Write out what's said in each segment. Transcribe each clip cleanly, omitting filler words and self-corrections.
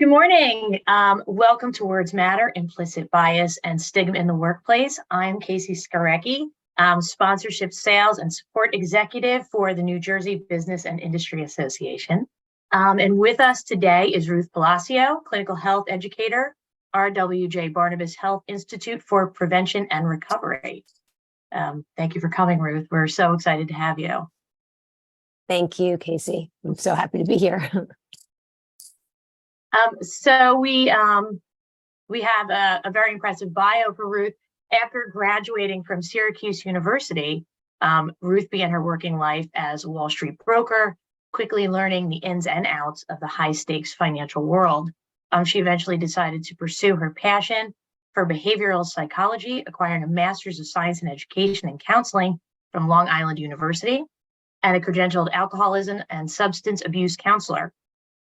Good morning. Welcome to Words Matter, Implicit Bias and Stigma in the Workplace. I'm Casey Skarecki, Sponsorship Sales and Support Executive for the New Jersey Business and Industry Association. And with us today is Ruth Palacio, Clinical Health Educator, RWJBarnabas Health Institute for Prevention and Recovery. Thank you for coming, Ruth. We're so excited to have you. Thank you, Casey. I'm so happy to be here. So we have a very impressive bio for Ruth. After graduating from Syracuse University, Ruth began her working life as a Wall Street broker, quickly learning the ins and outs of the high-stakes financial world. She eventually decided to pursue her passion for behavioral psychology, acquiring a Master's of Science in Education and Counseling from Long Island University, and a credentialed alcoholism and substance abuse counselor.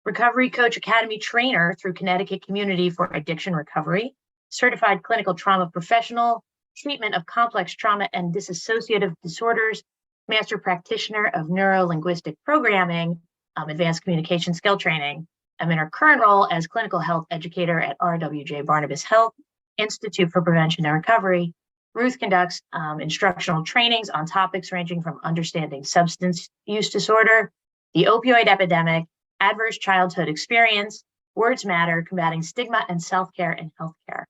Recovery Coach Academy trainer through Connecticut Community for Addiction Recovery, certified clinical trauma professional, treatment of complex trauma and dissociative disorders, master practitioner of neuro-linguistic programming, advanced communication skill training. I'm in her current role as clinical health educator at RWJBarnabas Health Institute for Prevention and Recovery. Ruth conducts instructional trainings on topics ranging from understanding substance use disorder, the opioid epidemic, adverse childhood experience, words matter, combating stigma, and self-care in healthcare.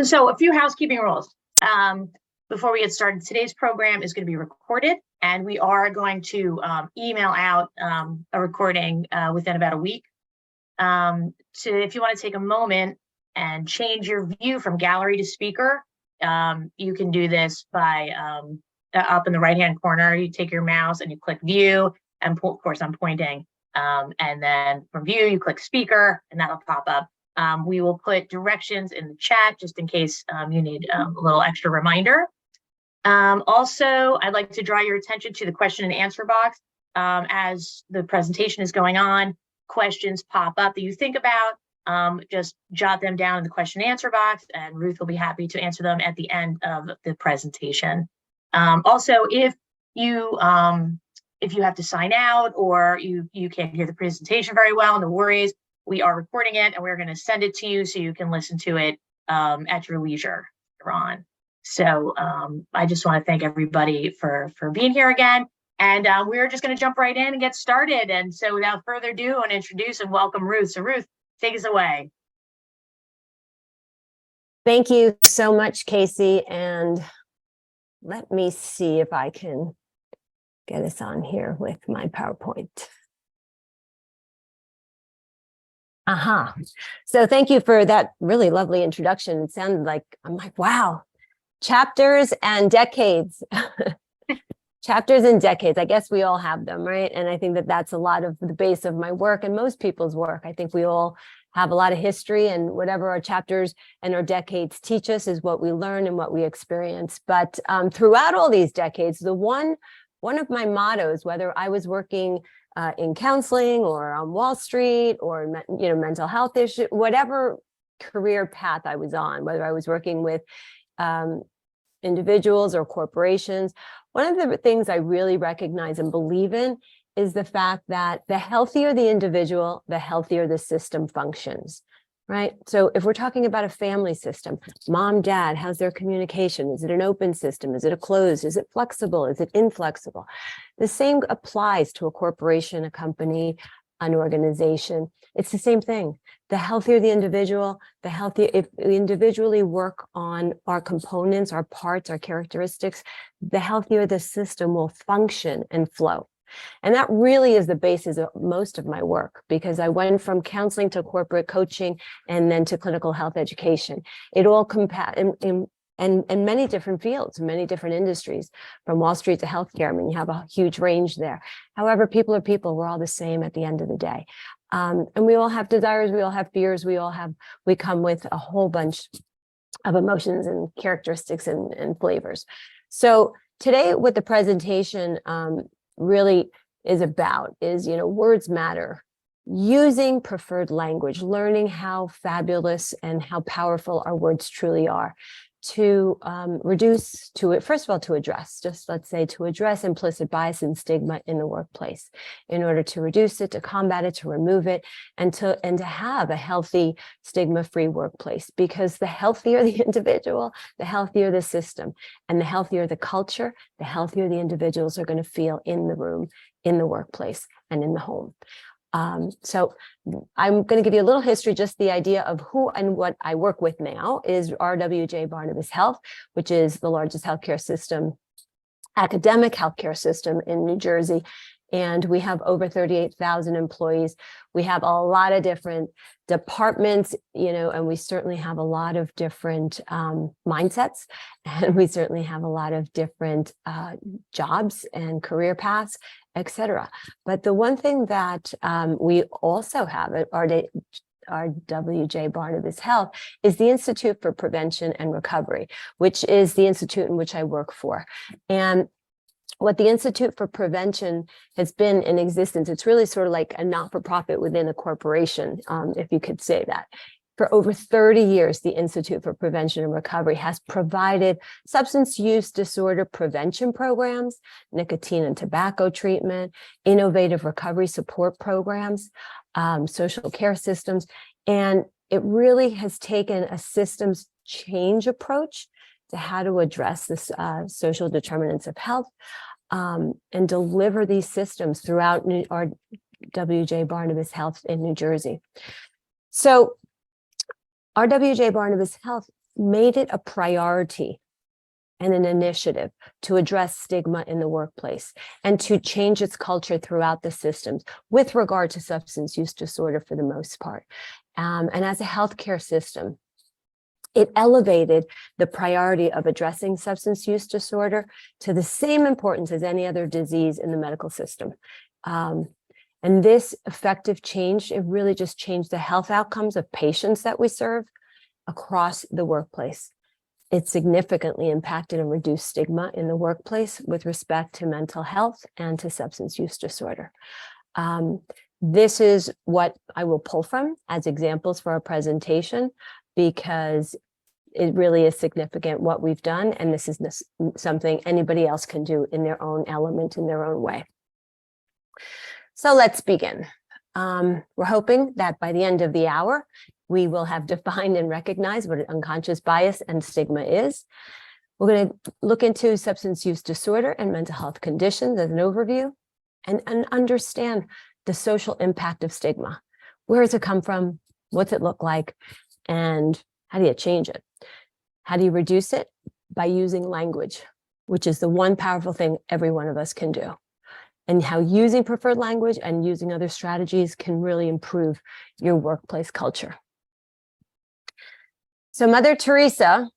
So a few housekeeping rules. Before we get started, today's program is going to be recorded, and we are going to email out a recording within about a week. If you want to take a moment and change your view from gallery to speaker, you can do this by up in the right-hand corner. You take your mouse and you click view. And of course, I'm pointing, and then from view, you click speaker, and that'll pop up. We will put directions in the chat just in case you need a little extra reminder. Also, I'd like to draw your attention to the question and answer box. As the presentation is going on, questions pop up that you think about, just jot them down in the question and answer box, and Ruth will be happy to answer them at the end of the presentation. Also, if you have to sign out or you can't hear the presentation very well, no worries. We are recording it and we're going to send it to you so you can listen to it at your leisure later on. So I just want to thank everybody for being here again. And we're just going to jump right in and get started. And so without further ado, I want to introduce and welcome Ruth. So Ruth, take us away. Thank you so much, Casey. And let me see if I can get us on here with my PowerPoint. So thank you for that really lovely introduction. It sounded like, I'm like, wow, chapters and decades. Chapters and decades. I guess we all have them, right? And I think that that's a lot of the base of my work and most people's work. I think we all have a lot of history, and whatever our chapters and our decades teach us is what we learn and what we experience. But throughout all these decades, one of my mottos, whether I was working in counseling or on Wall Street or mental health issue, whatever career path I was on, whether I was working with individuals or corporations, one of the things I really recognize and believe in is the fact that the healthier the individual, the healthier the system functions. Right. So if we're talking about a family system, mom, dad, how's their communication? Is it an open system? Is it a closed? Is it flexible? Is it inflexible? The same applies to a corporation, a company, an organization. It's the same thing. The healthier the individual, the healthier, if we individually work on our components, our parts, our characteristics, the healthier the system will function and flow. And that really is the basis of most of my work, because I went from counseling to corporate coaching and then to clinical health education. It all in many different fields, many different industries, from Wall Street to healthcare. I mean, you have a huge range there. However, people are people. We're all the same at the end of the day. And we all have desires. We all have fears. We come with a whole bunch of emotions and characteristics and flavors. So today with the presentation, really is about is, words matter, using preferred language, learning how fabulous and how powerful our words truly are. to reduce, first of all, to address, just let's say to address implicit bias and stigma in the workplace, in order to reduce it, to combat it, to remove it, and to have a healthy, stigma-free workplace. Because the healthier the individual, the healthier the system, and the healthier the culture, the healthier the individuals are going to feel in the room, in the workplace, and in the home. So I'm going to give you a little history. Just the idea of who and what I work with now is RWJBarnabas Health, which is the largest healthcare system, academic healthcare system in New Jersey. And we have over 38,000 employees. We have a lot of different departments, and we certainly have a lot of different mindsets, and we certainly have a lot of different jobs and career paths, etc. But the one thing that we also have at RWJBarnabas Health is the Institute for Prevention and Recovery, which is the institute in which I work for. And what the Institute for Prevention has been in existence, it's really sort of like a not-for-profit within a corporation, if you could say that. For over 30 years, the Institute for Prevention and Recovery has provided substance use disorder prevention programs, nicotine and tobacco treatment, innovative recovery support programs, social care systems, and it really has taken a systems change approach to how to address this social determinants of health, and deliver these systems throughout our RWJBarnabas Health in New Jersey. So RWJBarnabas Health made it a priority and an initiative to address stigma in the workplace and to change its culture throughout the systems with regard to substance use disorder for the most part. And as a healthcare system, it elevated the priority of addressing substance use disorder to the same importance as any other disease in the medical system. And this effective change, it really just changed the health outcomes of patients that we serve across the workplace. It significantly impacted and reduced stigma in the workplace with respect to mental health and to substance use disorder. This is what I will pull from as examples for our presentation, because it really is significant what we've done, and this is something anybody else can do in their own element, in their own way. So let's begin. We're hoping that by the end of the hour, we will have defined and recognized what unconscious bias and stigma is. We're going to look into substance use disorder and mental health conditions as an overview, and understand the social impact of stigma. Where does it come from? What's it look like? And how do you change it? How do you reduce it? By using language, which is the one powerful thing every one of us can do. And how using preferred language and using other strategies can really improve your workplace culture. So Mother Teresa,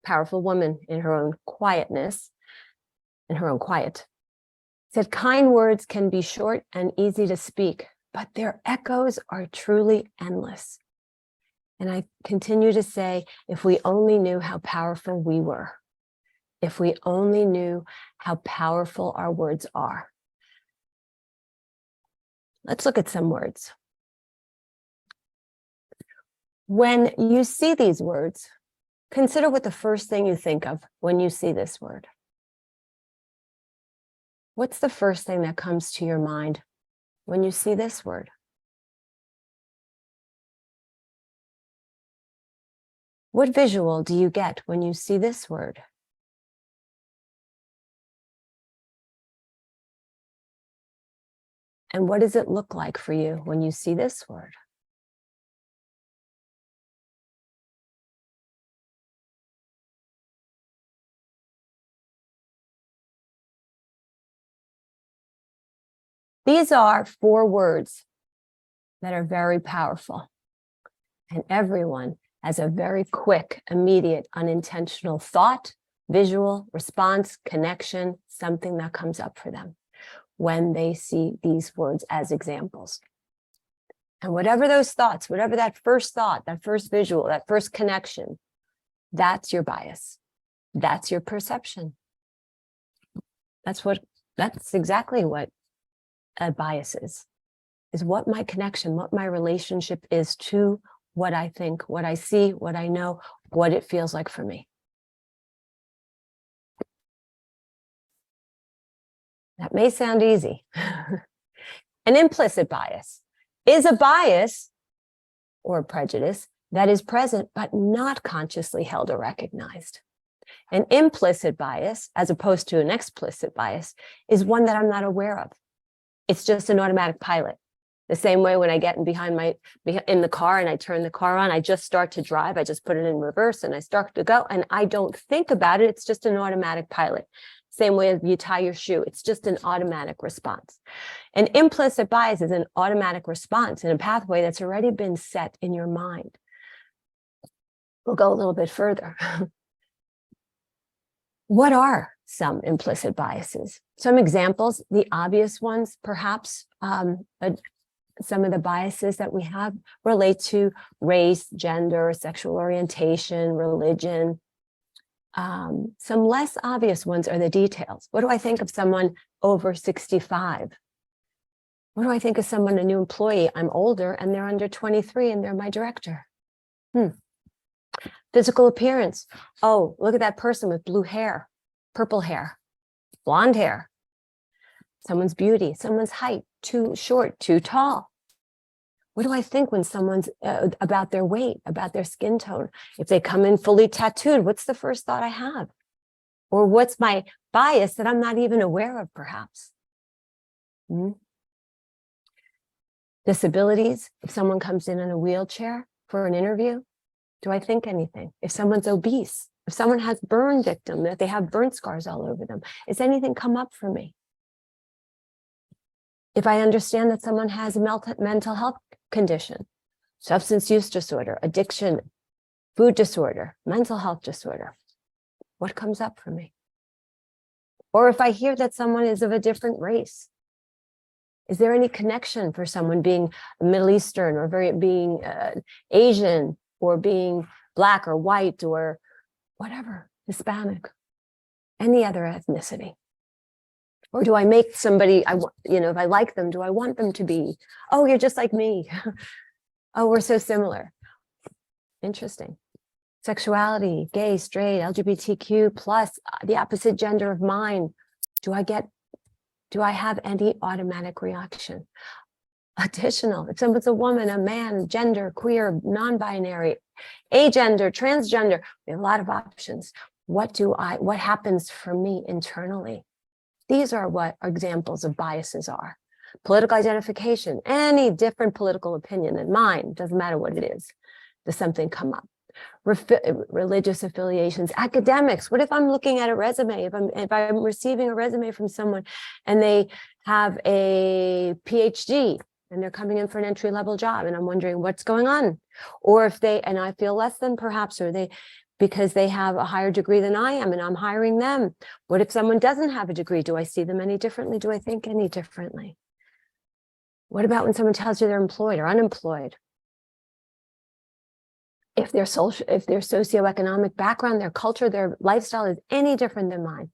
powerful woman in her own quietness, in her own quiet, said, "Kind words can be short and easy to speak, but their echoes are truly endless." And I continue to say, if we only knew how powerful we were, if we only knew how powerful our words are. Let's look at some words. When you see these words, consider what the first thing you think of when you see this word. What's the first thing that comes to your mind when you see this word? What visual do you get when you see this word? And what does it look like for you when you see this word? These are 4 words that are very powerful, and everyone has a very quick, immediate, unintentional thought, visual, response, connection, something that comes up for them when they see these words as examples. And whatever those thoughts, whatever that first thought, that first visual, that first connection, that's your bias. That's your perception. That's exactly what a bias is what my connection, what my relationship is to what I think, what I see, what I know, what it feels like for me. That may sound easy. An implicit bias is a bias or a prejudice that is present but not consciously held or recognized. An implicit bias, as opposed to an explicit bias, is one that I'm not aware of. It's just an automatic pilot. The same way when I get in the car and I turn the car on, I just start to drive, I just put it in reverse and I start to go and I don't think about it. It's just an automatic pilot. Same way as you tie your shoe, it's just an automatic response. An implicit bias is an automatic response in a pathway that's already been set in your mind. We'll go a little bit further. What are some implicit biases? Some examples, the obvious ones, perhaps, some of the biases that we have relate to race, gender, sexual orientation, religion. Some less obvious ones are the details. What do I think of someone over 65? What do I think of someone, a new employee? I'm older and they're under 23 and they're my director. Physical appearance. Oh, look at that person with blue hair, purple hair, blonde hair. Someone's beauty, someone's height, too short, too tall. What do I think when someone's about their weight, about their skin tone? If they come in fully tattooed, what's the first thought I have? Or what's my bias that I'm not even aware of, perhaps? Disabilities. If someone comes in a wheelchair for an interview, do I think anything? If someone's obese, if someone has burn victim, that they have burn scars all over them, is anything come up for me? If I understand that someone has a mental health condition, substance use disorder, addiction, food disorder, mental health disorder, what comes up for me? Or if I hear that someone is of a different race, is there any connection for someone being Middle Eastern or being Asian or being Black or white or whatever, Hispanic, any other ethnicity? Or do I make somebody, if I like them, do I want them to be, oh, you're just like me. Oh, we're so similar. Interesting. Sexuality, gay, straight, LGBTQ plus, the opposite gender of mine. Do I have any automatic reaction? Additional, if someone's a woman, a man, gender, queer, non-binary, agender, transgender, we have a lot of options. What happens for me internally? These are what examples of biases are. Political identification, any different political opinion than mine, doesn't matter what it is. Does something come up? Religious affiliations, academics. What if I'm looking at a resume? If I'm receiving a resume from someone and they have a PhD and they're coming in for an entry-level job and I'm wondering what's going on? Or if I feel less than perhaps, or because they have a higher degree than I am and I'm hiring them. What if someone doesn't have a degree? Do I see them any differently? Do I think any differently? What about when someone tells you they're employed or unemployed? If their socioeconomic background, their culture, their lifestyle is any different than mine.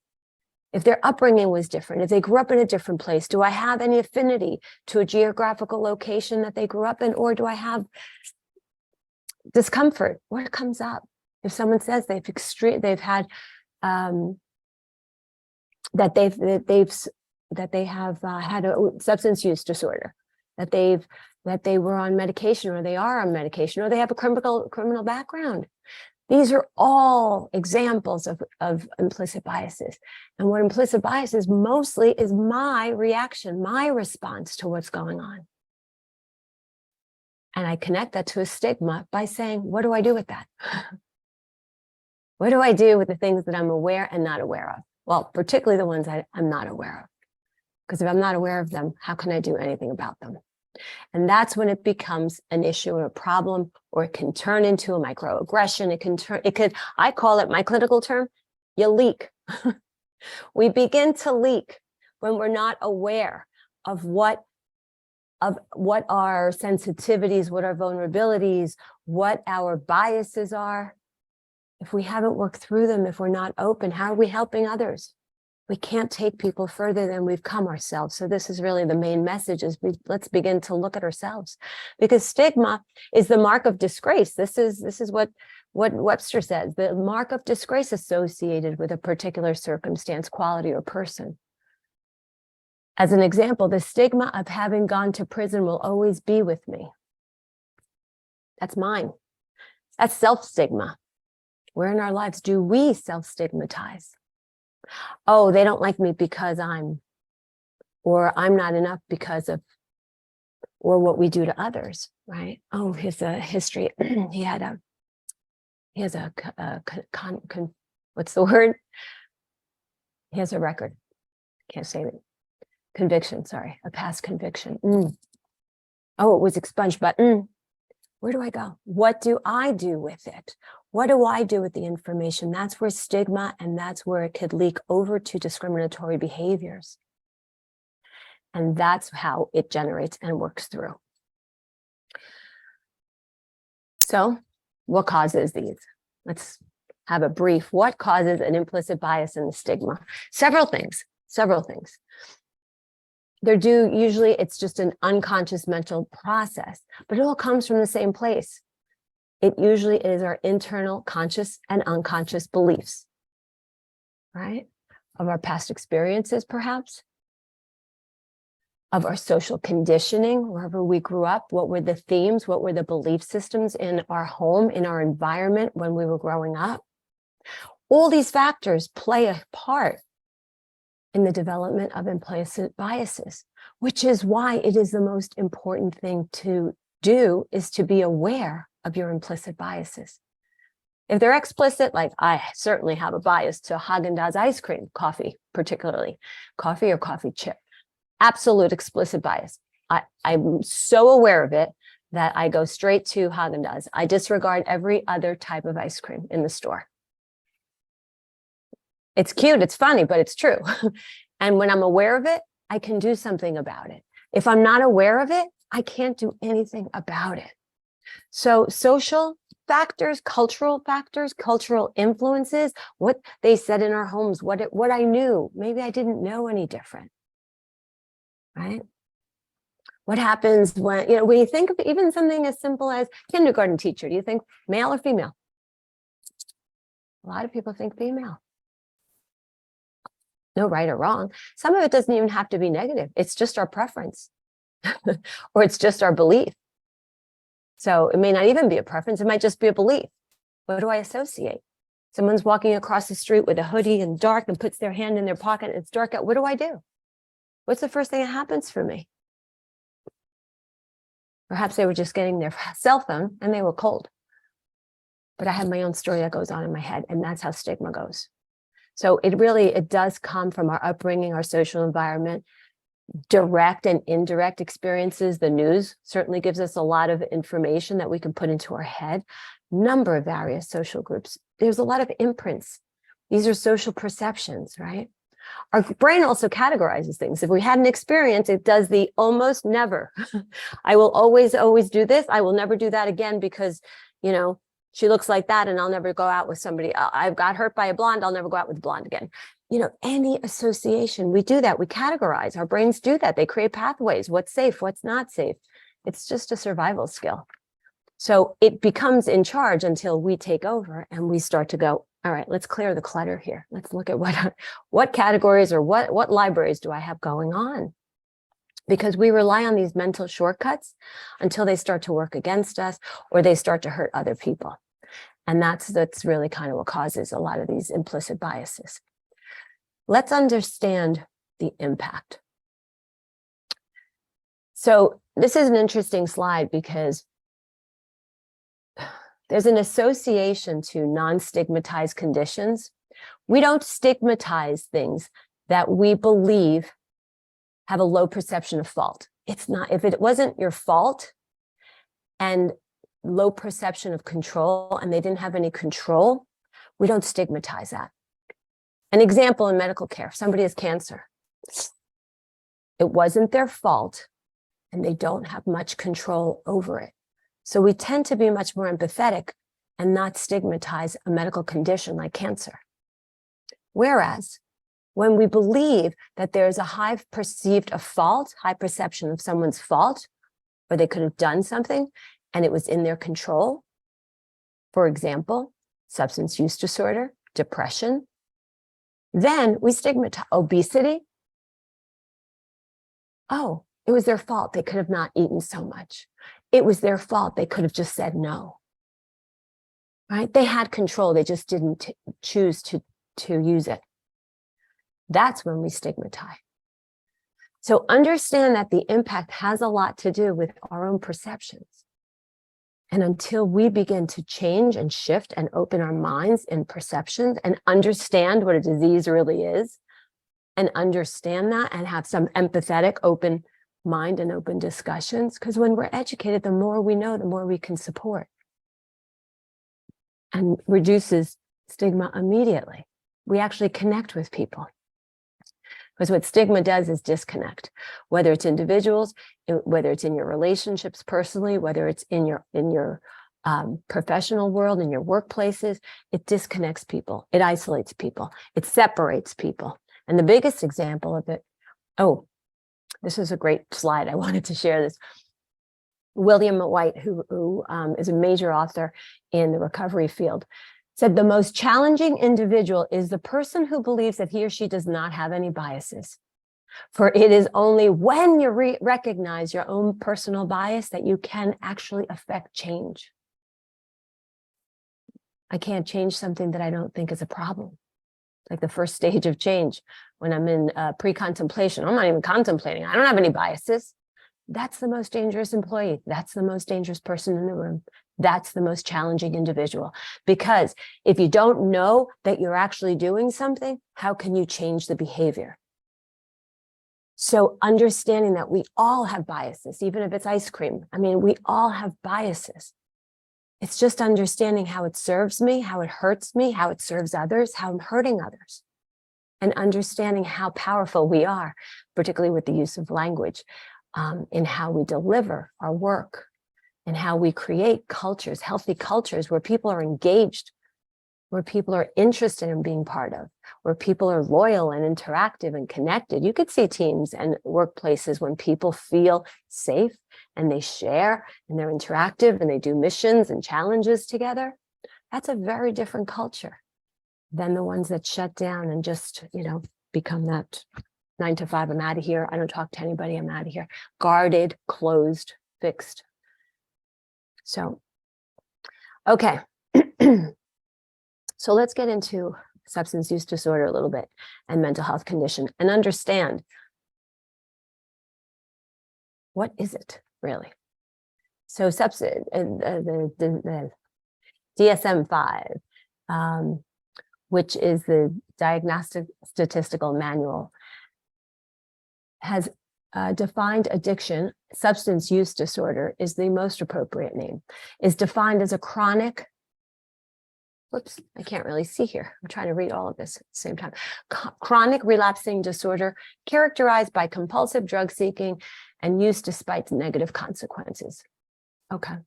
If their upbringing was different, if they grew up in a different place, do I have any affinity to a geographical location that they grew up in, or do I have discomfort? What comes up? If someone says they've had had a substance use disorder, that they were on medication, or they are on medication, or they have a criminal background. These are all examples of implicit biases. And what implicit bias is mostly is my reaction, my response to what's going on. And I connect that to a stigma by saying, what do I do with that? What do I do with the things that I'm aware and not aware of? Well, particularly the ones I'm not aware of. Because if I'm not aware of them, how can I do anything about them? And that's when it becomes an issue or a problem, or it can turn into a microaggression. I call it, my clinical term, you leak. We begin to leak when we're not aware of what our sensitivities, what our vulnerabilities, what our biases are. If we haven't worked through them, if we're not open, how are we helping others? We can't take people further than we've come ourselves. So this is really the main message, is let's begin to look at ourselves, because stigma is the mark of disgrace. This is what Webster says, the mark of disgrace associated with a particular circumstance, quality, or person. As an example, the stigma of having gone to prison will always be with me. That's mine. That's self-stigma. Where in our lives do we self-stigmatize? Oh, they don't like me because or I'm not enough because of, or what we do to others, right? Oh, here's a history. He has a what's the word? He has a record. Can't say it. Conviction, sorry, a past conviction. Oh, it was expunged, but where do I go? What do I do with it? What do I do with the information? That's where stigma, and that's where it could leak over to discriminatory behaviors. And that's how it generates and works through. So what causes these? Let's have a brief. What causes an implicit bias in the stigma? Several things. Usually it's just an unconscious mental process, but it all comes from the same place. It usually is our internal conscious and unconscious beliefs, right? Of our past experiences, perhaps, of our social conditioning, wherever we grew up. What were the themes? What were the belief systems in our home, in our environment when we were growing up? All these factors play a part in the development of implicit biases, which is why it is the most important thing to do, is to be aware of your implicit biases. If they're explicit, like I certainly have a bias to Haagen-Dazs ice cream, coffee, particularly coffee or coffee chip, absolute explicit bias. I'm so aware of it that I go straight to Haagen-Dazs. I disregard every other type of ice cream in the store. It's cute, it's funny, but it's true. And when I'm aware of it, I can do something about it. If I'm not aware of it, I can't do anything about it. So social factors, cultural influences, what they said in our homes, what I knew, maybe I didn't know any different, right? What happens when you think of even something as simple as kindergarten teacher, do you think male or female? A lot of people think female. No right or wrong. Some of it doesn't even have to be negative. It's just our preference or it's just our belief. So it may not even be a preference. It might just be a belief. What do I associate? Someone's walking across the street with a hoodie and dark and puts their hand in their pocket and it's dark out. What do? What's the first thing that happens for me? Perhaps they were just getting their cell phone and they were cold. But I have my own story that goes on in my head, and that's how stigma goes. So it does come from our upbringing, our social environment, direct and indirect experiences. The news certainly gives us a lot of information that we can put into our head. Number of various social groups. There's a lot of imprints. These are social perceptions, right? Our brain also categorizes things. If we had an experience, it does the almost never. I will always do this. I will never do that again because, she looks like that and I'll never go out with somebody. I've got hurt by a blonde. I'll never go out with a blonde again. Any association, we do that. We categorize. Our brains do that. They create pathways. What's safe? What's not safe? It's just a survival skill. So it becomes in charge until we take over and we start to go, all right, let's clear the clutter here. Let's look at what categories or what libraries do I have going on? Because we rely on these mental shortcuts until they start to work against us or they start to hurt other people. And that's really kind of what causes a lot of these implicit biases. Let's understand the impact. So this is an interesting slide because there's an association to non-stigmatized conditions. We don't stigmatize things that we believe have a low perception of fault. It's not, if it wasn't your fault and low perception of control and they didn't have any control, we don't stigmatize that. An example in medical care, if somebody has cancer, it wasn't their fault and they don't have much control over it. So we tend to be much more empathetic and not stigmatize a medical condition like cancer. Whereas when we believe that there's a high perceived of fault, high perception of someone's fault, or they could have done something and it was in their control, for example, substance use disorder, depression, then we stigmatize obesity. oh, it was their fault. They could have not eaten so much. It was their fault. They could have just said no. Right? They had control. They just didn't choose to use it. That's when we stigmatize. So understand that the impact has a lot to do with our own perceptions. And until we begin to change and shift and open our minds and perceptions and understand what a disease really is, and understand that and have some empathetic, open mind and open discussions, because when we're educated, the more we know, the more we can support. And reduces stigma immediately. We actually connect with people. Because what stigma does is disconnect, whether it's individuals, whether it's in your relationships personally, whether it's in your professional world, in your workplaces, it disconnects people, it isolates people, it separates people. And the biggest example of it, oh, this is a great slide. I wanted to share this. William White, who is a major author in the recovery field, said the most challenging individual is the person who believes that he or she does not have any biases. For it is only when you recognize your own personal bias that you can actually affect change. I can't change something that I don't think is a problem. Like the first stage of change, when I'm in pre-contemplation, I'm not even contemplating. I don't have any biases. That's the most dangerous employee. That's the most dangerous person in the room. That's the most challenging individual. Because if you don't know that you're actually doing something, how can you change the behavior? So understanding that we all have biases, even if it's ice cream. I mean, we all have biases. It's just understanding how it serves me, how it hurts me, how it serves others, how I'm hurting others. And understanding how powerful we are, particularly with the use of language, in how we deliver our work and how we create cultures, healthy cultures where people are engaged, where people are interested in being part of, where people are loyal and interactive and connected. You could see teams and workplaces when people feel safe and they share and they're interactive and they do missions and challenges together. That's a very different culture than the ones that shut down and just, become that 9 to 5, I'm out of here. I don't talk to anybody. I'm out of here. Guarded, closed, fixed. So, okay. So let's get into substance use disorder a little bit and mental health condition and understand what is it really? So the DSM-5, which is the Diagnostic Statistical Manual, has defined addiction, substance use disorder is the most appropriate name, is defined as a chronic, whoops, I can't really see here. I'm trying to read all of this at the same time. Chronic relapsing disorder characterized by compulsive drug seeking and use despite negative consequences. Okay.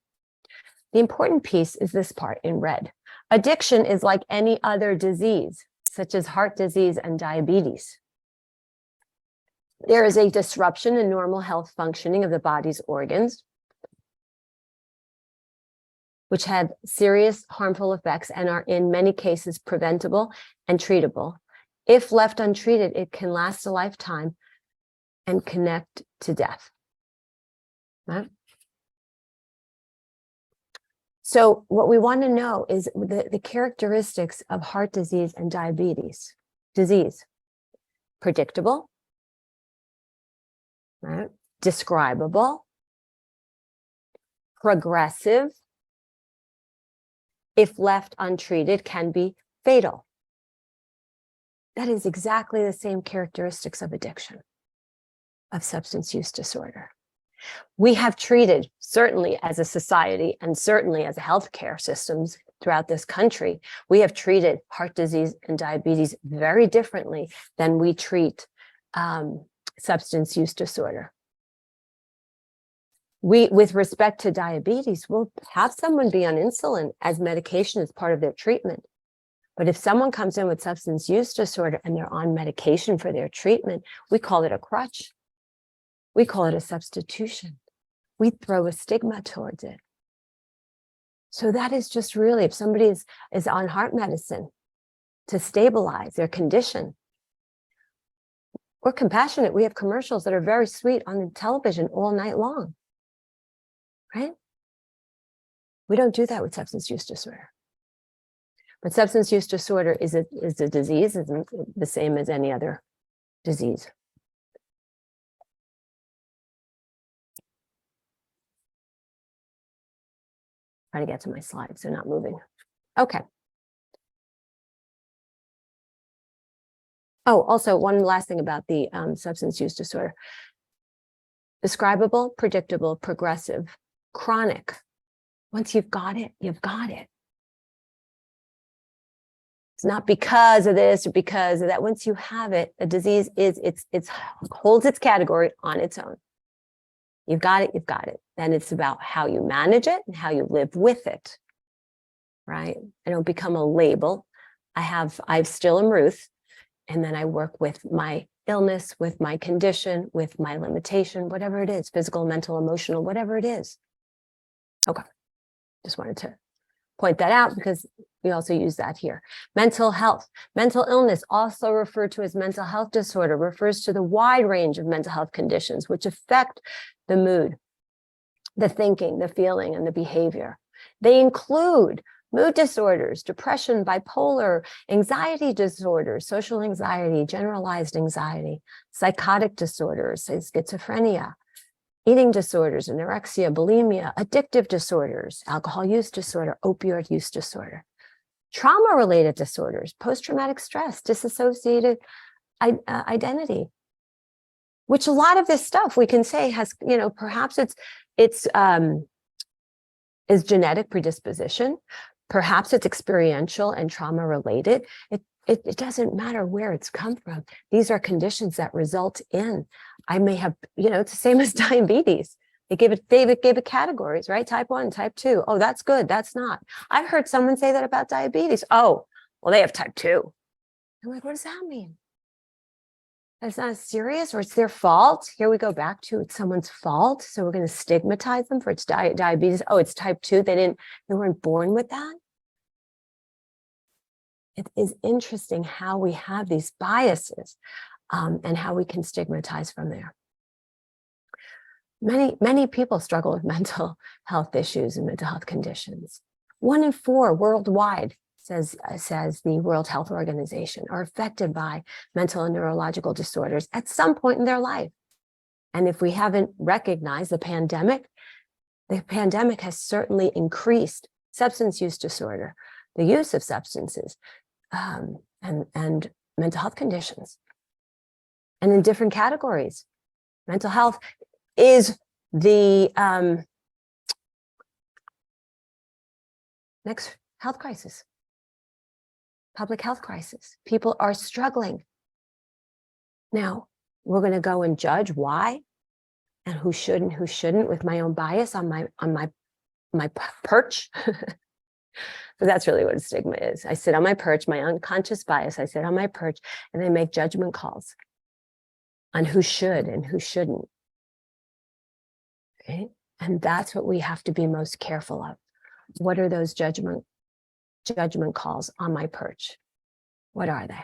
The important piece is this part in red. Addiction is like any other disease, such as heart disease and diabetes. There is a disruption in normal health functioning of the body's organs, which have serious harmful effects and are in many cases preventable and treatable. If left untreated, it can last a lifetime and connect to death. Right? So what we want to know is the characteristics of heart disease and diabetes. Disease, predictable, right? Describable, progressive, if left untreated, can be fatal. That is exactly the same characteristics of addiction, of substance use disorder. We have treated, certainly as a society and certainly as a healthcare systems throughout this country, we have treated heart disease and diabetes very differently than we treat substance use disorder. With respect to diabetes, we'll have someone be on insulin as medication as part of their treatment. But if someone comes in with substance use disorder and they're on medication for their treatment, we call it a crutch. We call it a substitution. We throw a stigma towards it. So that is just really, if somebody is on heart medicine to stabilize their condition, We're compassionate. We have commercials that are very sweet on the television all night long, right? We don't do that with substance use disorder. But substance use disorder is a disease, is the same as any other disease. Trying to get to my slides, they're not moving. Okay. Oh, also one last thing about the substance use disorder. Describable, predictable, progressive, chronic. Once you've got it, you've got it. It's not because of this or because of that. Once you have it, a disease holds its category on its own. You've got it, you've got it. Then it's about how you manage it and how you live with it, right? I don't become a label. I still am Ruth, and then I work with my illness, with my condition, with my limitation, whatever it is, physical, mental, emotional, whatever it is. Okay, just wanted to point that out because we also use that here. Mental health, mental illness, also referred to as mental health disorder, refers to the wide range of mental health conditions which affect the mood, the thinking, the feeling, and the behavior. They include mood disorders, depression, bipolar, anxiety disorders, social anxiety, generalized anxiety, psychotic disorders, schizophrenia, eating disorders, anorexia, bulimia, addictive disorders, alcohol use disorder, opioid use disorder, trauma-related disorders, post-traumatic stress, dissociated identity, which a lot of this stuff we can say has, perhaps it's is genetic predisposition, perhaps it's experiential and trauma-related. It doesn't matter where it's come from. These are conditions that result in, I may have, it's the same as diabetes. They gave it categories, right? Type 1, type 2. Oh, that's good. That's not. I've heard someone say that about diabetes. Oh, well, they have type 2. I'm like, what does that mean? It's not serious, or it's their fault. Here we go back to it's someone's fault. So we're going to stigmatize them for its diabetes. Oh, it's type 2. They weren't born with that. It is interesting how we have these biases and how we can stigmatize from there. Many people struggle with mental health issues and mental health conditions. 1 in 4 worldwide, says the World Health Organization, are affected by mental and neurological disorders at some point in their life. And if we haven't recognized the pandemic has certainly increased substance use disorder, the use of substances, and mental health conditions. And in different categories, mental health is the next health crisis, public health crisis. People are struggling. Now, we're going to go and judge why and who should and who shouldn't with my own bias on my perch. So that's really what a stigma is. I sit on my perch, my unconscious bias. I sit on my perch and I make judgment calls on who should and who shouldn't. Okay? And that's what we have to be most careful of. What are those judgment calls on my perch? What are they?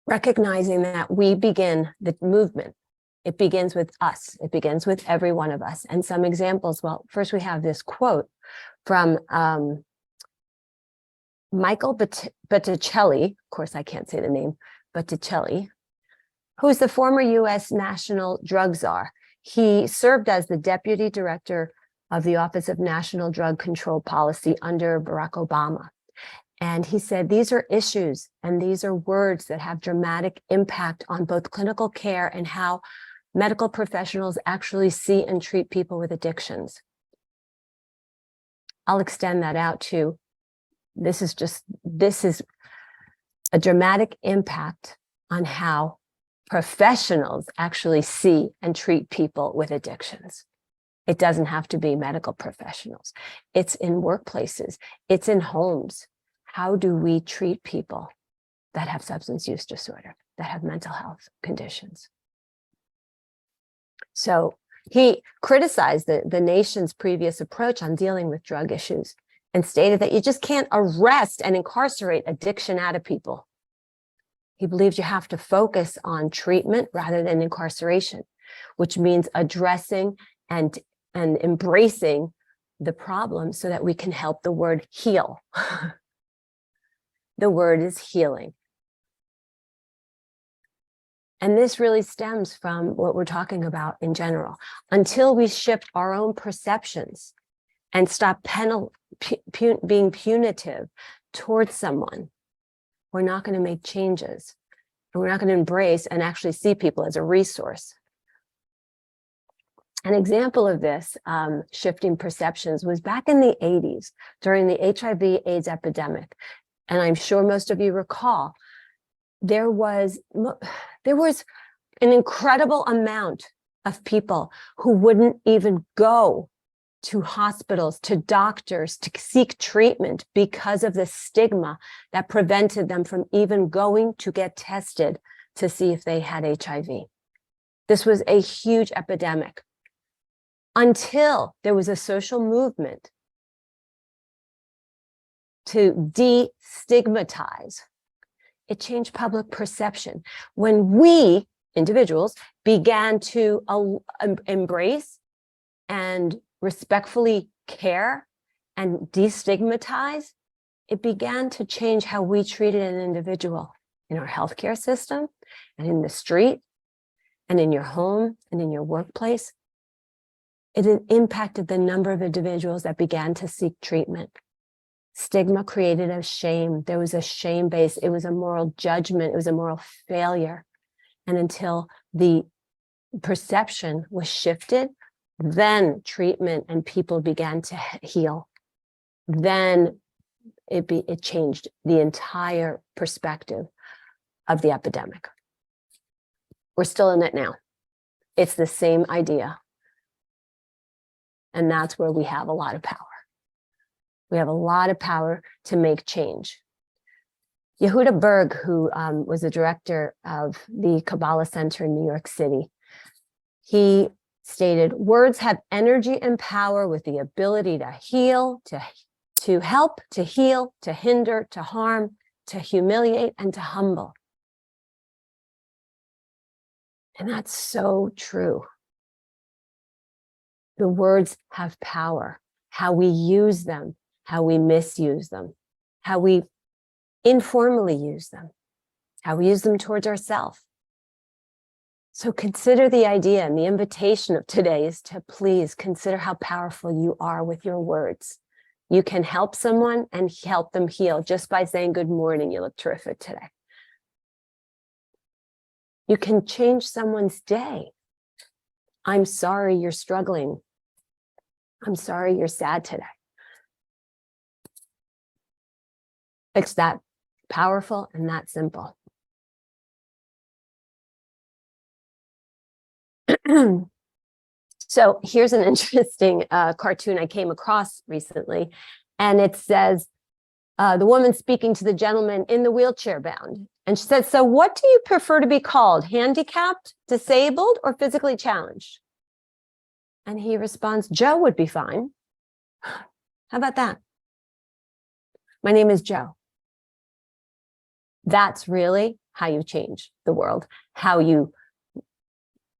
Recognizing that we begin the movement. It begins with us. It begins with every one of us. And some examples, well, first we have this quote from Michael Botticelli, of course I can't say the name, Botticelli, who's the former US National Drug Czar. He served as the Deputy Director of the Office of National Drug Control Policy under Barack Obama. And he said, these are issues and these are words that have dramatic impact on both clinical care and how medical professionals actually see and treat people with addictions. I'll extend that out to, this is a dramatic impact on how professionals actually see and treat people with addictions. It doesn't have to be medical professionals. It's in workplaces, it's in homes. How do we treat people that have substance use disorder, that have mental health conditions? So he criticized the nation's previous approach on dealing with drug issues and stated that you just can't arrest and incarcerate addiction out of people. He believes you have to focus on treatment rather than incarceration, which means addressing and embracing the problem so that we can help the word heal. The word is healing. And this really stems from what we're talking about in general. Until we shift our own perceptions and stop being punitive towards someone, we're not going to make changes. And we're not going to embrace and actually see people as a resource. An example of this shifting perceptions was back in the 80s during the HIV/AIDS epidemic. And I'm sure most of you recall, there was an incredible amount of people who wouldn't even go to hospitals, to doctors, to seek treatment because of the stigma that prevented them from even going to get tested to see if they had HIV. This was a huge epidemic until there was a social movement to destigmatize. It changed public perception. When we, individuals, began to embrace and respectfully care and destigmatize, it began to change how we treated an individual in our healthcare system and in the street and in your home and in your workplace. It impacted the number of individuals that began to seek treatment. Stigma created a shame. There was a shame base. It was a moral judgment. It was a moral failure. And until the perception was shifted, then treatment and people began to heal. Then it changed the entire perspective of the epidemic. We're still in it now. It's the same idea. And that's where we have a lot of power. We have a lot of power to make change. Yehuda Berg, who was the director of the Kabbalah Center in New York City, he stated, words have energy and power with the ability to heal, to help, to heal, to hinder, to harm, to humiliate, and to humble. And that's so true. The words have power. How we use them, how we misuse them, how we informally use them, how we use them towards ourselves. So consider the idea, and the invitation of today is to please consider how powerful you are with your words. You can help someone and help them heal just by saying, good morning, you look terrific today. You can change someone's day. I'm sorry you're struggling. I'm sorry you're sad today. It's that powerful and that simple. So here's an interesting cartoon I came across recently, and it says, the woman speaking to the gentleman in the wheelchair bound. And she said, so what do you prefer to be called? Handicapped, disabled, or physically challenged? And he responds, Joe would be fine. How about that? My name is Joe. That's really how you change the world, how you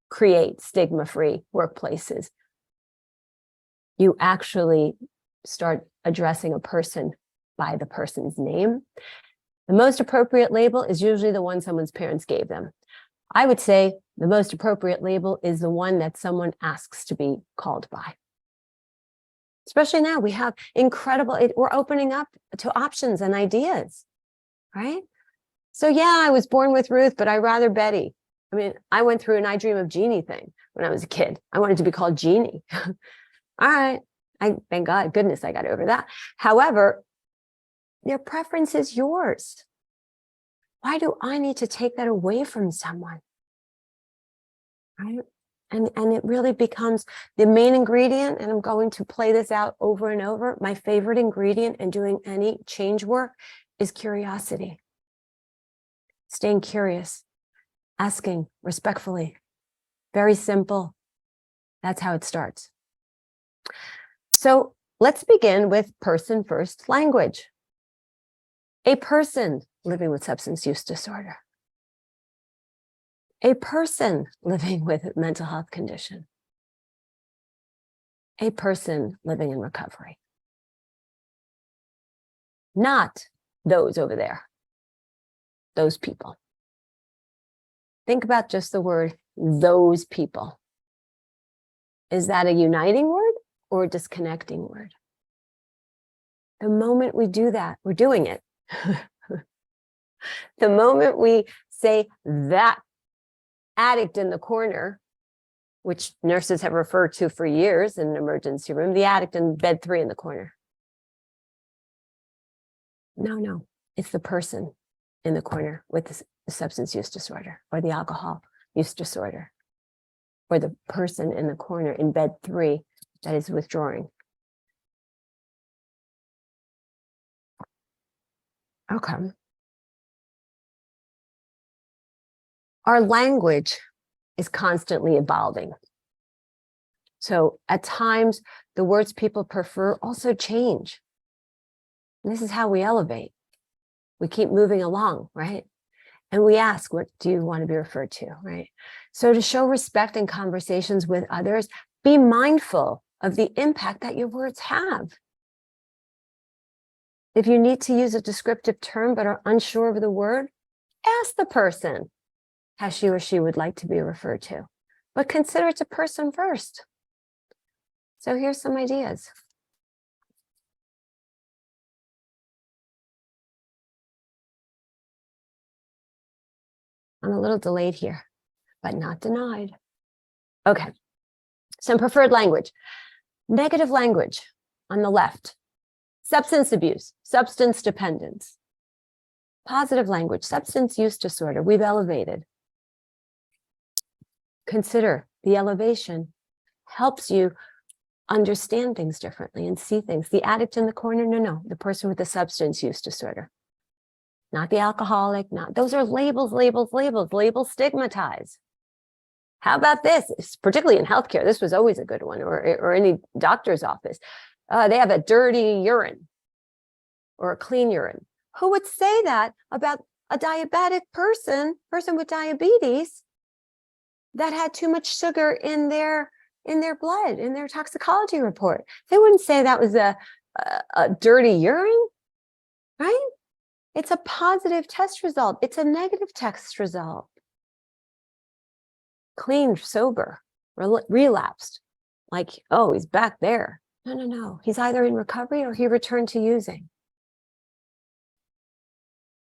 create stigma-free workplaces. You actually start addressing a person by the person's name. The most appropriate label is usually the one someone's parents gave them. I would say the most appropriate label is the one that someone asks to be called by. Especially now, we have we're opening up to options and ideas, right? So yeah, I was born with Ruth, but I rather Betty. I mean, I went through an I Dream of Jeannie thing when I was a kid. I wanted to be called Jeannie. All right. Thank goodness I got over that. However, their preference is yours. Why do I need to take that away from someone? Right? And it really becomes the main ingredient, and I'm going to play this out over and over. My favorite ingredient in doing any change work is curiosity. Staying curious, asking respectfully. Very simple. That's how it starts. So let's begin with person first language. A person living with substance use disorder. a person living with a mental health condition, a person living in recovery, not those over there, those people. Think about just the word, those people. Is that a uniting word or a disconnecting word? The moment we do that, we're doing it. The moment we say that addict in the corner, which nurses have referred to for years in an emergency room, the addict in bed 3 in the corner. No, it's the person in the corner with the substance use disorder or the alcohol use disorder, or the person in the corner in bed 3 that is withdrawing. Okay. Our language is constantly evolving. So at times, the words people prefer also change. And this is how we elevate. We keep moving along, right? And we ask, what do you want to be referred to, right? So to show respect in conversations with others, be mindful of the impact that your words have. If you need to use a descriptive term but are unsure of the word, ask the person how she or she would like to be referred to, but consider it's a person first. So here's some ideas. I'm a little delayed here, but not denied. Okay, some preferred language. Negative language on the left. Substance abuse, substance dependence. Positive language, substance use disorder. We've elevated. Consider the elevation helps you understand things differently and see things. The addict in the corner, no, the person with the substance use disorder. Not the alcoholic, those are labels, labels stigmatize. How about this? Particularly in healthcare, this was always a good one, or any doctor's office. They have a dirty urine or a clean urine. Who would say that about a diabetic person with diabetes that had too much sugar in their blood, in their toxicology report? They wouldn't say that was a dirty urine, right? It's a positive test result. It's a negative test result. Clean, sober, relapsed. Like, oh, he's back there. No. He's either in recovery or he returned to using.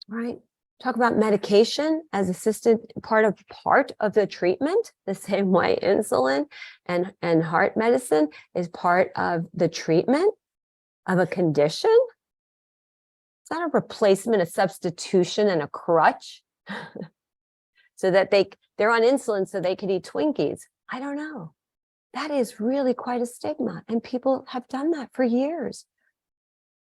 Right? Talk about medication as assisted part of the treatment, the same way insulin and heart medicine is part of the treatment of a condition. It's not a replacement, a substitution, and a crutch so that they're on insulin so they could eat Twinkies. I don't know. That is really quite a stigma, and people have done that for years.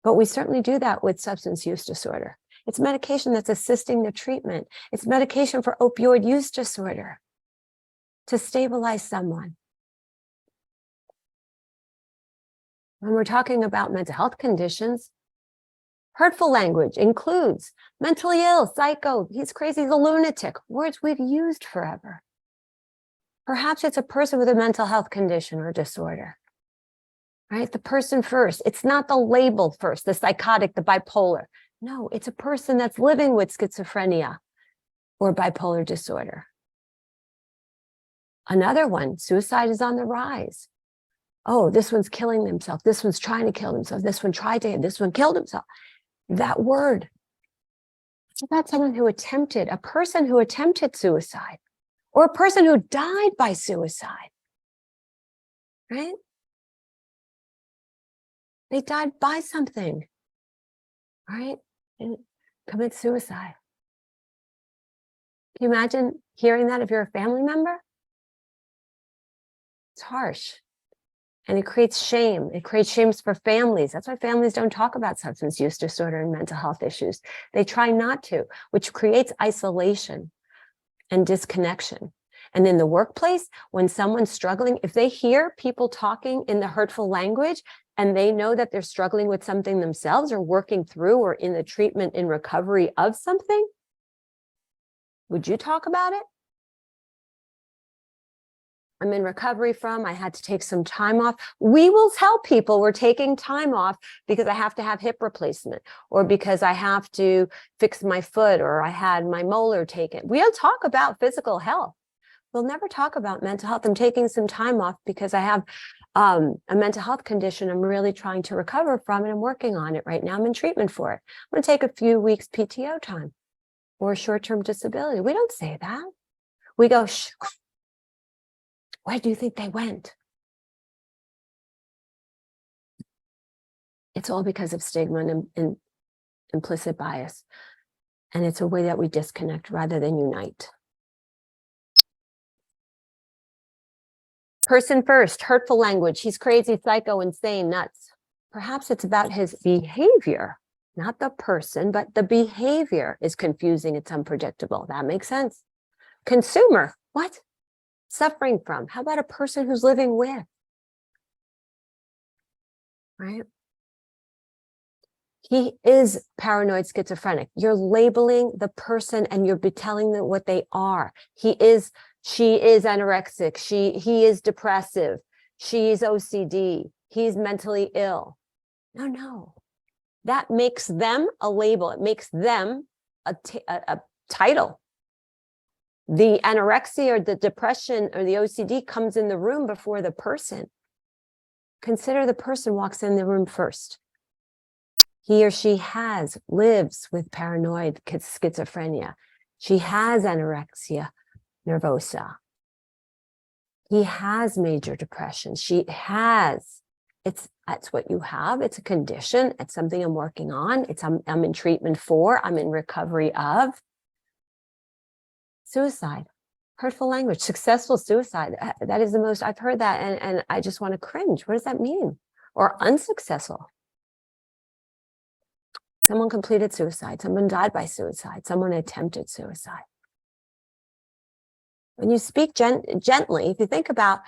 But we certainly do that with substance use disorder. It's medication that's assisting the treatment. It's medication for opioid use disorder to stabilize someone. When we're talking about mental health conditions, hurtful language includes mentally ill, psycho, he's crazy, he's a lunatic, words we've used forever. Perhaps it's a person with a mental health condition or disorder, right? The person first. It's not the label first, the psychotic, the bipolar. No, it's a person that's living with schizophrenia or bipolar disorder. Another one, suicide is on the rise. Oh, this one's killing himself. This one's trying to kill himself. This one tried to, this one killed himself. That word. It's about someone who attempted, a person who attempted suicide, or a person who died by suicide, right? They died by something, right? And commit suicide. Can you imagine hearing that if you're a family member? It's harsh. And it creates shame. It creates shames for families. That's why families don't talk about substance use disorder and mental health issues. They try not to, which creates isolation and disconnection. And in the workplace, when someone's struggling, if they hear people talking in the hurtful language and they know that they're struggling with something themselves or working through or in the treatment in recovery of something, would you talk about it? I'm in recovery from, I had to take some time off. We will tell people we're taking time off because I have to have hip replacement, or because I have to fix my foot, or I had my molar taken. We'll talk about physical health. We'll never talk about mental health. I'm taking some time off because I have a mental health condition I'm really trying to recover from, and I'm working on it right now. I'm in treatment for it. I'm going to take a few weeks PTO time or short-term disability. We don't say that. We go, shh. Where do you think they went? It's all because of stigma and implicit bias. And it's a way that we disconnect rather than unite. Person first, hurtful language. He's crazy, psycho, insane, nuts. Perhaps it's about his behavior, not the person, but the behavior is confusing. It's unpredictable. That makes sense. Consumer, what? Suffering from. How about a person who's living with? Right? He is paranoid schizophrenic. You're labeling the person and you're telling them what they are. She is anorexic. He is depressive. She's OCD. He's mentally ill. No. That makes them a label. It makes them a title. The anorexia or the depression or the OCD comes in the room before the person. Consider the person walks in the room first. He or she lives with paranoid schizophrenia. She has anorexia nervosa. He has major depression. That's what you have. It's a condition. It's something I'm working on. I'm in treatment for, I'm in recovery of. Suicide, hurtful language, successful suicide. That is the most, I've heard that and I just want to cringe. What does that mean? Or unsuccessful. Someone completed suicide. Someone died by suicide. Someone attempted suicide. When you speak gently, if you think about,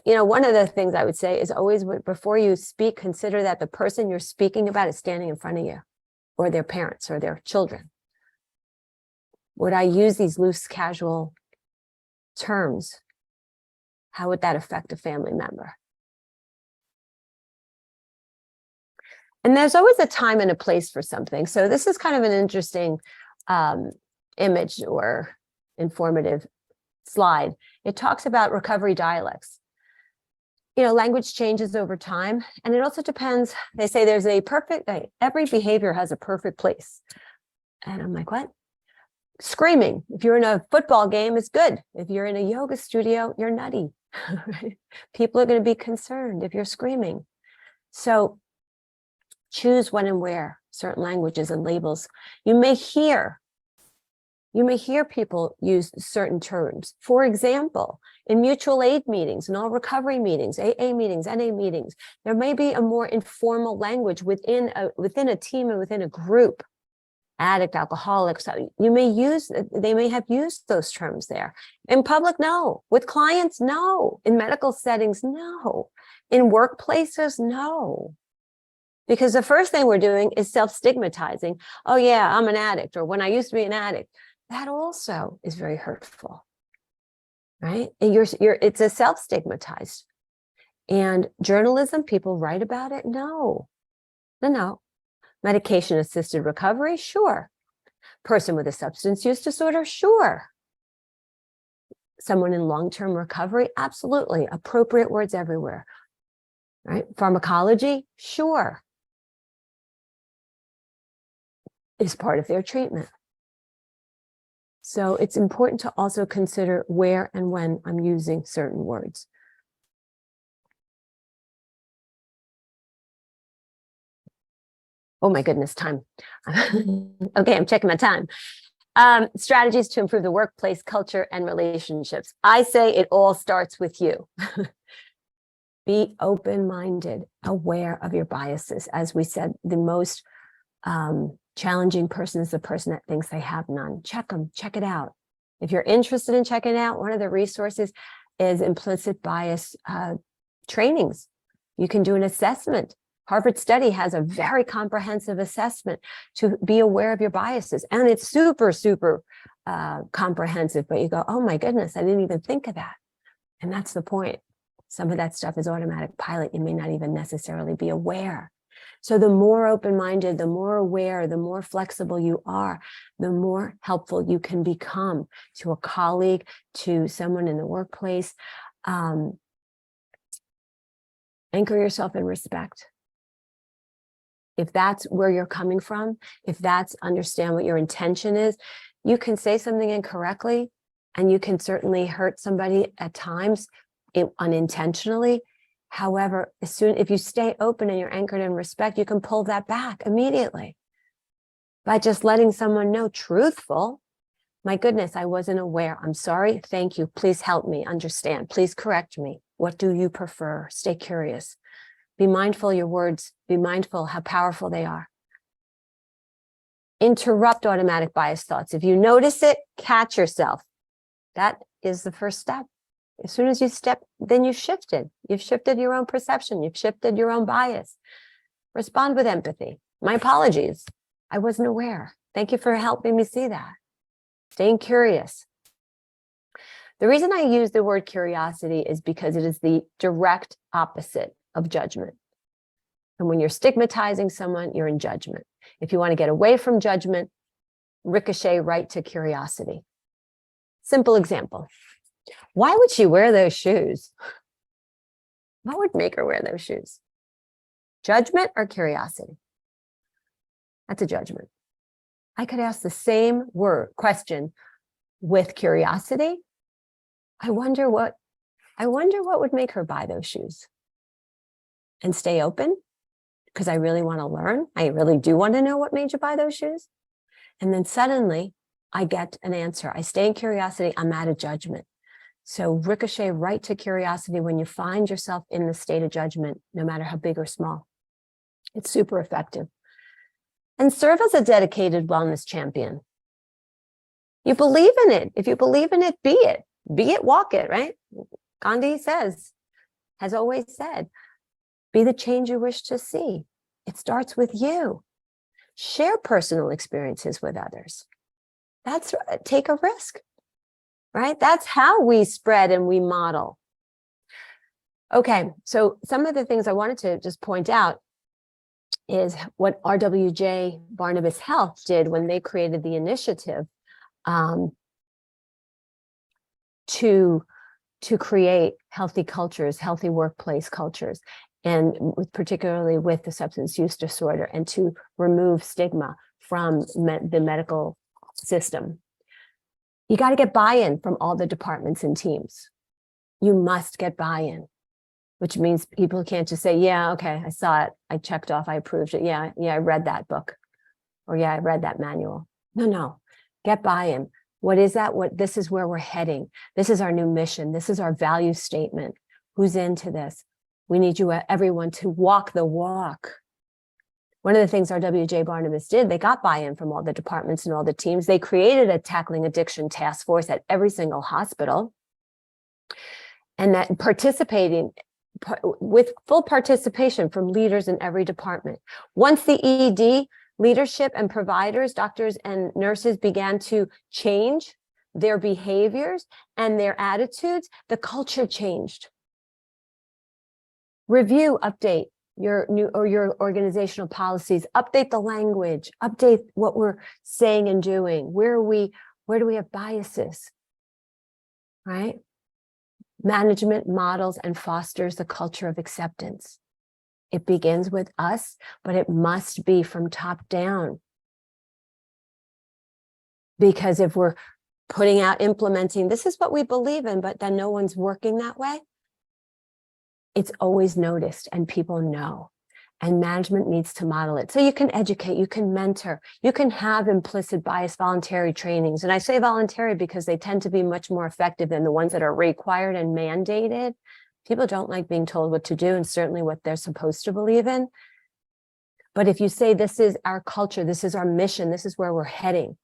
one of the things I would say is always before you speak, consider that the person you're speaking about is standing in front of you, or their parents or their children. Would I use these loose, casual terms? How would that affect a family member? And there's always a time and a place for something. So this is kind of an interesting image or informative slide. It talks about recovery dialects. Language changes over time, and it also depends. They say there's every behavior has a perfect place. And I'm like, what? Screaming. If you're in a football game, it's good. If you're in a yoga studio, you're nutty. People are going to be concerned if you're screaming. So choose when and where certain languages and labels. You may hear people use certain terms. For example, in mutual aid meetings and all recovery meetings, AA meetings, NA meetings, there may be a more informal language within a team and within a group. Addict, alcoholics, they may have used those terms there. In public, no. With clients, no. In medical settings, no. In workplaces, no. Because the first thing we're doing is self-stigmatizing. Oh yeah, I'm an addict, or when I used to be an addict. That also is very hurtful, right? And it's a self-stigmatized. And journalism, people write about it? No. Medication-assisted recovery? Sure. Person with a substance use disorder? Sure. Someone in long-term recovery? Absolutely. Appropriate words everywhere, right? Pharmacology? Sure. Is part of their treatment. So it's important to also consider where and when I'm using certain words. Oh my goodness, time. Okay, I'm checking my time. Strategies to improve the workplace culture and relationships. I say it all starts with you. Be open-minded, aware of your biases. As we said, the most challenging person is the person that thinks they have none. Check them, check it out. If you're interested in checking it out, one of the resources is implicit bias trainings. You can do an assessment. Harvard Study has a very comprehensive assessment to be aware of your biases. And it's super, super comprehensive, but you go, oh my goodness, I didn't even think of that. And that's the point. Some of that stuff is automatic pilot. You may not even necessarily be aware. So the more open-minded, the more aware, the more flexible you are, the more helpful you can become to a colleague, to someone in the workplace. Anchor yourself in respect. If that's where you're coming from, if that's understand what your intention is, you can say something incorrectly, and you can certainly hurt somebody at times unintentionally. However, if you stay open and you're anchored in respect, you can pull that back immediately by just letting someone know, truthful, my goodness, I wasn't aware. I'm sorry. Thank you. Please help me understand. Please correct me. What do you prefer? Stay curious. Be mindful of your words. Be mindful how powerful they are. Interrupt automatic bias thoughts. If you notice it, catch yourself. That is the first step. As soon as you step, then you've shifted. You've shifted your own perception. You've shifted your own bias. Respond with empathy. My apologies. I wasn't aware. Thank you for helping me see that. Staying curious. The reason I use the word curiosity is because it is the direct opposite of judgment. And when you're stigmatizing someone, you're in judgment. If you want to get away from judgment, ricochet right to curiosity. Simple example. Why would she wear those shoes? What would make her wear those shoes? Judgment or curiosity? That's a judgment. I could ask the same question with curiosity. I wonder what would make her buy those shoes. And stay open, because I really want to learn. I really do want to know what made you buy those shoes. And then suddenly I get an answer. I stay in curiosity. I'm out of judgment. So ricochet right to curiosity when you find yourself in the state of judgment, no matter how big or small. It's super effective. And serve as a dedicated wellness champion. You believe in it. If you believe in it, be it. Be it, walk it, right? Gandhi has always said, be the change you wish to see. It starts with you. Share personal experiences with others. Take a risk, right? That's how we spread and we model. Okay, so some of the things I wanted to just point out is what RWJBarnabas Health did when they created the initiative to create healthy cultures, healthy workplace cultures, and particularly with the substance use disorder, and to remove stigma from the medical system. You got to get buy-in from all the departments and teams. You must get buy-in, which means people can't just say, yeah, okay, I saw it, I checked off, I approved it. Yeah, I read that book, or yeah, I read that manual. No, get buy-in. What is that? This is where we're heading. This is our new mission. This is our value statement. Who's into this? We need everyone to walk the walk. One of the things RWJBarnabas did, they got buy-in from all the departments and all the teams. They created a tackling addiction task force at every single hospital. And that participating with full participation from leaders in every department. Once the ED leadership and providers, doctors and nurses began to change their behaviors and their attitudes, the culture changed. Review, update your organizational policies, update the language, update what we're saying and doing. Where do we have biases, right? Management models and fosters the culture of acceptance. It begins with us, but it must be from top down. Because if we're putting out, implementing, this is what we believe in, but then no one's working that way, it's always noticed and people know. And management needs to model it. So you can educate, you can mentor, you can have implicit bias voluntary trainings. And I say voluntary because they tend to be much more effective than the ones that are required and mandated. People don't like being told what to do, and certainly what they're supposed to believe in. But if you say, this is our culture, this is our mission, this is where we're heading,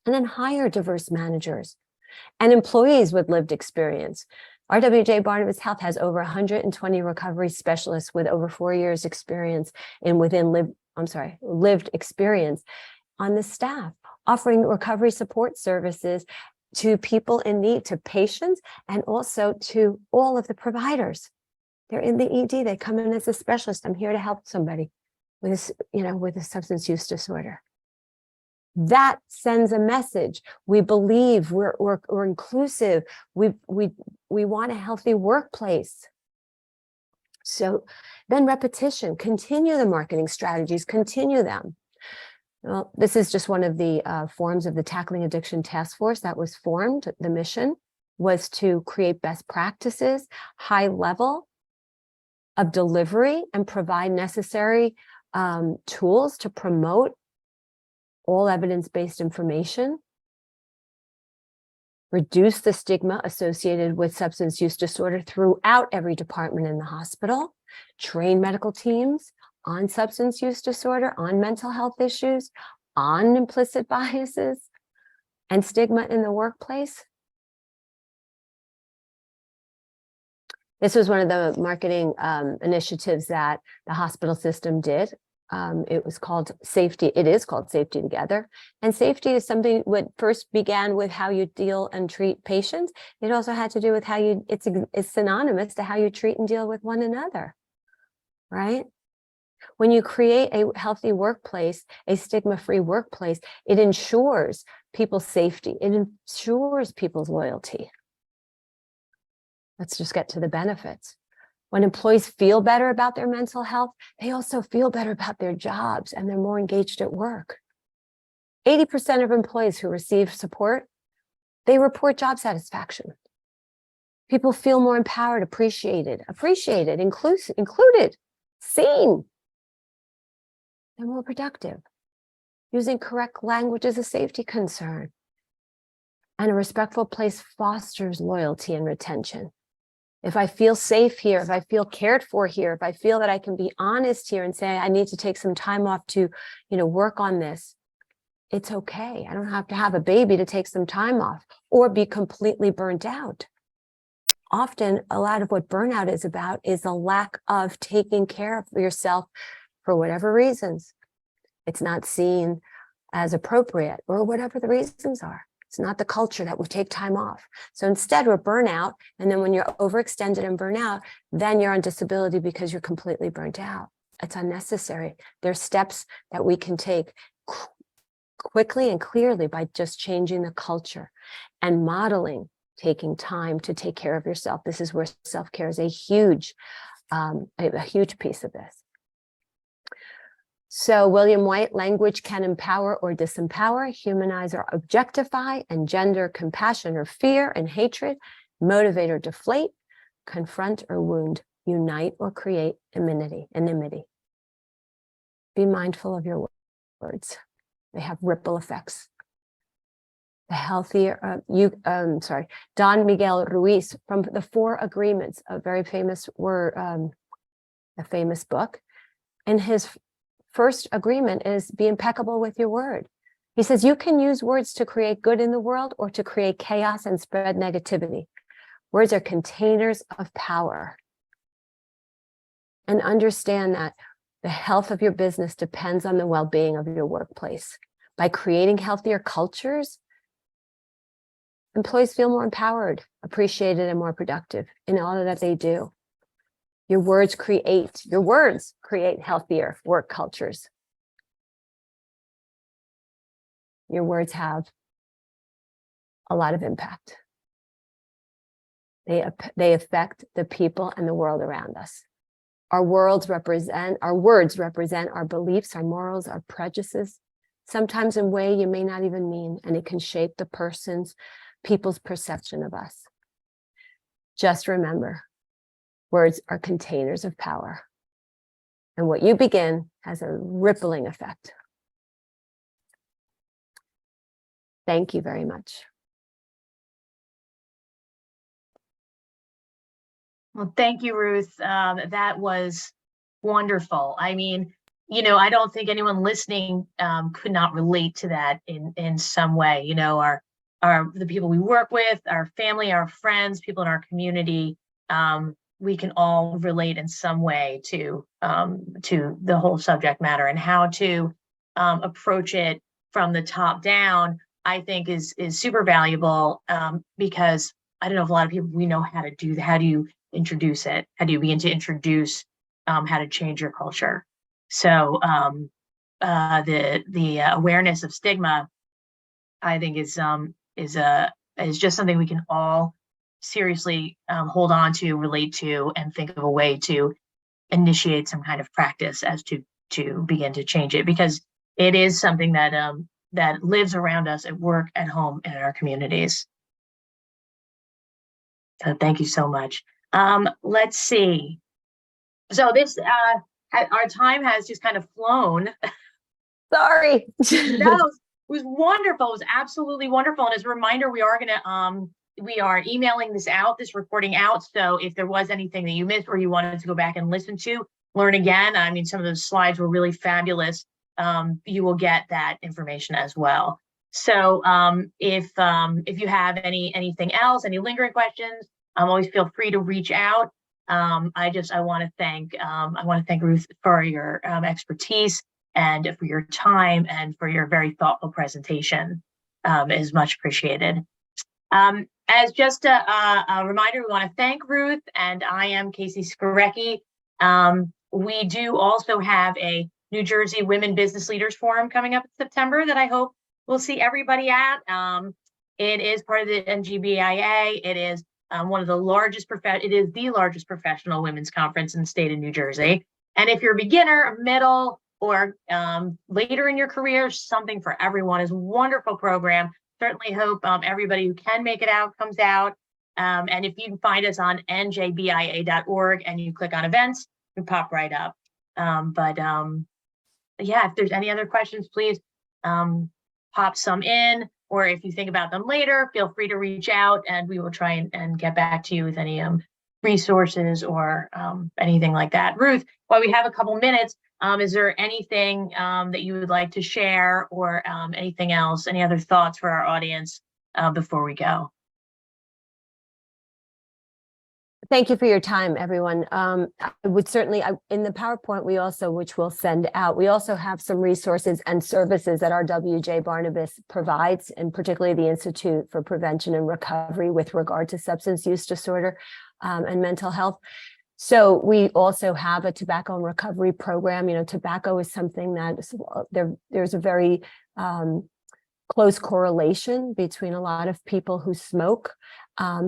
and then hire diverse managers and employees with lived experience. RWJBarnabas Health has over 120 recovery specialists with over 4 years experience lived experience on the staff, offering recovery support services to people in need, to patients, and also to all of the providers. They're in the ED. They come in as a specialist. I'm here to help somebody with this, with a substance use disorder. That sends a message. We believe we're inclusive. We want a healthy workplace. So then repetition, continue the marketing strategies, continue them. Well, this is just one of the forms of the Tackling Addiction Task Force that was formed. The mission was to create best practices, high level of delivery, and provide necessary tools to promote all evidence-based information, reduce the stigma associated with substance use disorder throughout every department in the hospital, train medical teams on substance use disorder, on mental health issues, on implicit biases and stigma in the workplace. This was one of the marketing initiatives that the hospital system did. It was called Safety. It is called Safety Together. And safety is something that first began with how you deal and treat patients. It also had to do with how it's synonymous to how you treat and deal with one another, right? When you create a healthy workplace, a stigma-free workplace, it ensures people's safety. It ensures people's loyalty. Let's just get to the benefits. When employees feel better about their mental health, they also feel better about their jobs and they're more engaged at work. 80% of employees who receive support, they report job satisfaction. People feel more empowered, appreciated, included, seen. They're more productive. Using correct language is a safety concern. And a respectful place fosters loyalty and retention. If I feel safe here, if I feel cared for here, if I feel that I can be honest here and say, I need to take some time off to, work on this, it's okay. I don't have to have a baby to take some time off or be completely burnt out. Often, a lot of what burnout is about is a lack of taking care of yourself for whatever reasons. It's not seen as appropriate or whatever the reasons are. It's not the culture that we take time off. So instead we're burnout. And then when you're overextended and burnt out, then you're on disability because you're completely burnt out. It's unnecessary. There's steps that we can take quickly and clearly by just changing the culture and modeling, taking time to take care of yourself. This is where self-care is a huge piece of this. So William White, language can empower or disempower, humanize or objectify, engender compassion or fear and hatred, motivate or deflate, confront or wound, unite or create enmity. Be mindful of your words. They have ripple effects. The healthier, Don Miguel Ruiz from the Four Agreements, a very famous a famous book, and his first agreement is be impeccable with your word. He says you can use words to create good in the world or to create chaos and spread negativity. Words are containers of power. And understand that the health of your business depends on the well-being of your workplace. By creating healthier cultures, employees feel more empowered, appreciated, and more productive in all that they do. Your words create healthier work cultures. Your words have a lot of impact. They affect the people and the world around us. Our words represent our beliefs, our morals, our prejudices, sometimes in a way you may not even mean, and it can shape the people's perception of us. Just remember, words are containers of power, and what you begin has a rippling effect. Thank you very much. Well, thank you, Ruth. That was wonderful. I mean, I don't think anyone listening could not relate to that in some way. The people we work with, our family, our friends, people in our community, we can all relate in some way to the whole subject matter and how to approach it from the top down I think is super valuable, because I don't know if a lot of people, we know how to do that. How do you introduce it? How do you begin to introduce how to change your culture? So the awareness of stigma, I think is just something we can all seriously hold on to, relate to, and think of a way to initiate some kind of practice as to begin to change it, because it is something that that lives around us at work, at home, and in our communities. So thank you so much. Let's see. So this our time has just kind of flown. Sorry. No, it was wonderful. It was absolutely wonderful. And as a reminder, we are emailing this recording out. So if there was anything that you missed or you wanted to go back and listen to, learn again, I mean, some of those slides were really fabulous. You will get that information as well. So if you have anything else, any lingering questions, always feel free to reach out. I want to thank Ruth for your expertise and for your time and for your very thoughtful presentation. Is much appreciated. As just a reminder, we want to thank Ruth, and I am Casey Skorecki. We do also have a New Jersey Women Business Leaders Forum coming up in September that I hope we'll see everybody at. It is part of the NJBIA. It is one of the largest it is the largest professional women's conference in the state of New Jersey. And if you're a beginner, middle, or later in your career, something for everyone. Is a wonderful program. Certainly hope everybody who can make it out comes out. And if you can find us on njbia.org and you click on events, we pop right up. Yeah, if there's any other questions, please pop some in, or if you think about them later, feel free to reach out and we will try and get back to you with any resources or anything like that. Ruth, while we have a couple minutes, is there anything that you would like to share, or anything else, any other thoughts for our audience before we go? Thank you for your time, everyone. I would certainly, in the PowerPoint, we also, which we'll send out, we also have some resources and services that RWJBarnabas provides, and particularly the Institute for Prevention and Recovery with regard to substance use disorder and mental health. So we also have a tobacco and recovery program. You know, tobacco is something that there's a very close correlation between a lot of people who smoke,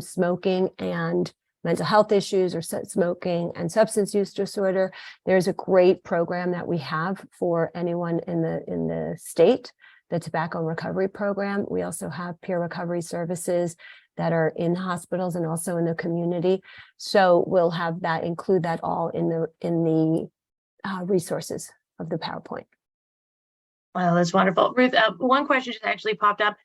smoking and mental health issues, or smoking and substance use disorder. There's a great program that we have for anyone in the state, the Tobacco and Recovery Program. We also have peer recovery services that are in hospitals and also in the community. So we'll have that, include that all in the resources of the PowerPoint. Well, that's wonderful. Ruth, one question just actually popped up.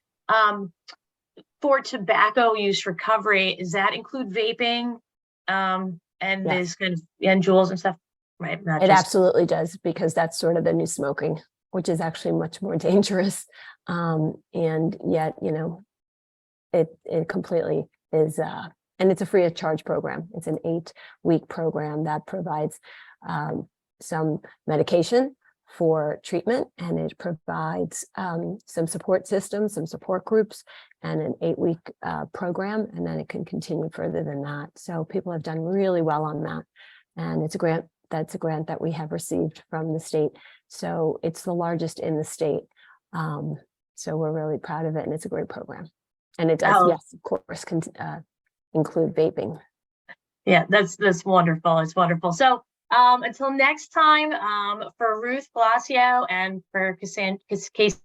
For tobacco use recovery, does that include vaping and this kind of jewels and stuff? Right. It absolutely does, because that's sort of the new smoking, which is actually much more dangerous. And yet, you know, it completely is, and it's a free of charge program. It's an 8-week program that provides some medication for treatment, and it provides some support systems, some support groups, and an 8-week program, and then it can continue further than that. So people have done really well on that, and it's a grant. That's a grant that we have received from the state, so it's the largest in the state. So we're really proud of it, and it's a great program. And it does, yes, of course, include vaping. Yeah, that's wonderful. It's wonderful. So until next time, for Ruth Palacio and for Casey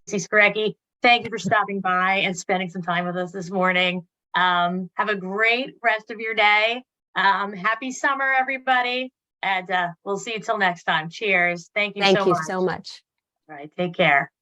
Skorecki, thank you for stopping by and spending some time with us this morning. Have a great rest of your day. Happy summer, everybody. And we'll see you till next time. Cheers. Thank you so much. Thank you so much. All right. Take care.